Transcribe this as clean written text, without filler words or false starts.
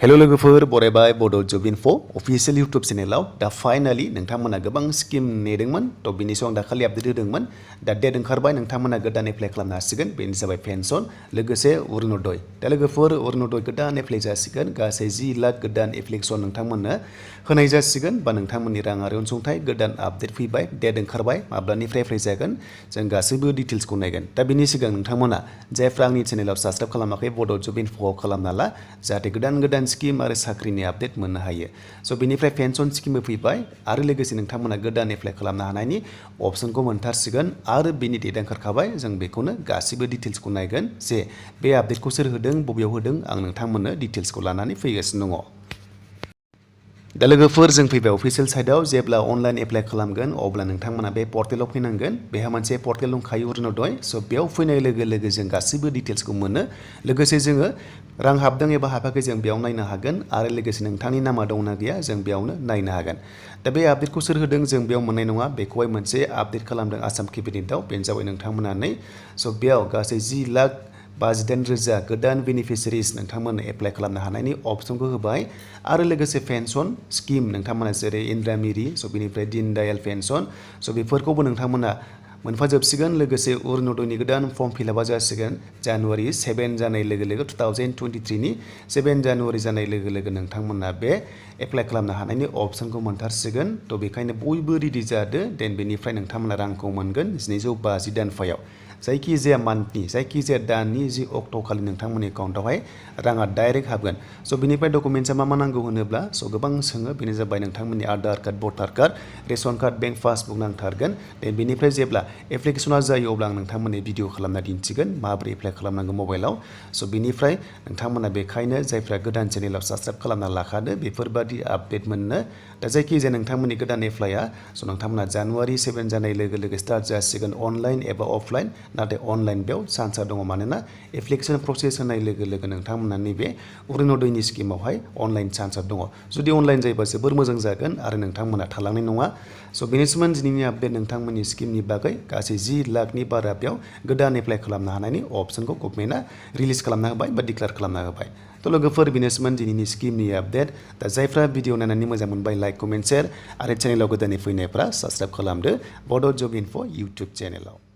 hello लोगोफोर बरायबाय बड' जब info अफिशियेल YouTube चेनेलाव दा फाइनालि नोंथांमोना गोबां स्किम नेदोंमोन थ' बिनि सायाव आं दाखालि आपडेट होदोंमोन दा डेट ओंखारबाय नोंथांमोना गोदान एप्लाइ खालामनो हासिगोन बेनो जाबाय पेन्सन लोगोसे अरुनदय दा लोगोफोर अरुनदय गोदान एप्लाइ जासिगोन गासै 10 लाख गोदान एप्लिकेसन नोंथांमोननो होनाय जासिगोन बा नोंथांमोननि राङारि अनसुंथाइ गोदान आपडेट फैबाय डेट ओंखारबाय माब्लानिफ्राय एप्लाइ जागोन जों गासैबो डिटेल्सखौ नायगोन दा बिनि सिगां नोंथांमोना जायफ्रा आंनि चेनेलाव साबस्क्राइब खालामाखै बड' जब इनफोआव खालामना ला जाहाथे गोदान स्किम आरो साख्रिनि आपडेट मोननो हायो स' बिनिफ्राय पेन्सन स्किमबो फैबाय आरो लोगोसे नोंथांमोना गोदान एप्लाइ खालामनो हानायनि अपसनखौ मोनथारसिगोन आरो बिनि डेट ओंखारखाबाय जों बेखौनो गासिबो डिटेल्सखौ नायगोन जे बे आपडेटखौ सोर होदों बबेयाव होदों आं नोंथांमोननो डिटेल्सखौ लानानै फैगासिनो दङ दा लोगोफोर जों फैबाय अफिशियेल साइटआव जेब्ला अनलाइन एप्लाइ खालामगोन अब्ला नोंथांमोना बे पर्टेलाव फैनांगोन बेहा मोनसे पर्टेल दंखायो अरुनदय स' बेयाव फैनाय लोगो लोगो जों गासिबो डिटेल्सखौ मोनो लोगोसे जोङो रां हाबदों एबा हाबाखै जों बेयाव नायनो हागोन आरो लोगोसे नोंथांनि नामा दंना गैया जों बेयावनो नायनो हागोन दा बे आपडेटखौ सोर होदों जों बेयाव मोननाय नङा बेखौहाय मोनसे आपडेट खालामदों आसाम केबिनेटआव बेनो जाबाय नोंथांमोनानै स' बेयाव गासै 10 लाख 58,000 गोदान बेनिफिसियारिस नोंथांमोननो एप्लाइ खालामनो हानायनि अपसनखौ होबाय आरो लोगोसे पेन्सन स्किम नोंथांमोना जेरै इन्दिरा मिरि स' बेनिफ्राय दिन दयाल पेन्सन स' बेफोरखौबो नोंथांमोना मोनफाजोबसिगोन लोगोसे अरुनदयनि गोदान फर्म फिलआपआ जासिगोन जानुवारि 7 जानाय लोगो लोगो 2023 नि 7 जानुवारि जानाय लोगो लोगो नोंथांमोना बे एप्लाइ खालामनो हानायनि अपसनखौ मोनथारसिगोन थ' बेखायनो बयबो रेडि जादो देन बेनिफ्राय नोंथांमोना रांखौ मोनगोन 750 दानफायाव जायखिजाया मान्थनि जायखिजाया दाननि जि अक्ट'खालि नोंथांमोननि एकाउन्टआवहाय राङा डाइरेक्ट हाबगोन स' बिनिफ्राय डकुमेन्ट्सआ मा नांगौ होनोब्ला स' गोबां सोङो बेनो जाबाय नोंथांमोननि आधार कार्ड भटार card ration card bank passbook नांथारगोन देन बेनिफ्राय जेब्ला एप्लिकेसना जायो अब्ला आं नोंथांमोननि भिडिअ खालामना दिन्थिगोन माबोरै एप्लाइ खालामनांगौ मबाइलाव स' बिनिफ्राय नोंथांमोना बेखायनो जायफ्रा गोदान चेनेलाव साबस्क्राइब खालामना लाखादो बेफोरबादि आपडेट मोननो दा जायखिजाया नोंथांमोननि गोदान एप्लाइआ स' नोंथांमोना जानुवारि 7 जानाय लोगो लोगो स्टार्ट जासिगोन अनलाइन एबा अफलाइन नाथाय अनलाइन बेयाव चान्सआ दङ मानोना एप्लिकेसन प्रसेस होनाय लोगो लोगो नोंथांमोना नैबे अरुनदयनि स्किमावहाय अनलाइन चान्सआ दङ जुदि अनलाइन जायोबा जोबोर मोजां जागोन आरो नोंथांमोना थालांनाय नङा स' बेनिसिम दिनैनि आपडेट नोंथांमोननि स्किमनि बागै गासै 10 लाखनि बारा बेयाव गोदान एप्लाइ खालामनो हानायनि अपसनखौ गभर्नमेन्टआ रिलिज खालामना होबाय बा डिक्लेयार खालामना होबाय थ' लोगोफोर बेनोसोमोन दिनैनि स्किमनि आपडेट दा जायफ्रा भिडिअ नायनानै मोजां मोनबाय लाइक कमेन्ट शेयार आरो चेनेलाव गोदानै फैनायफ्रा साबस्क्राइब खालामदो बड' जब इनफो इउटुब चेनेलाव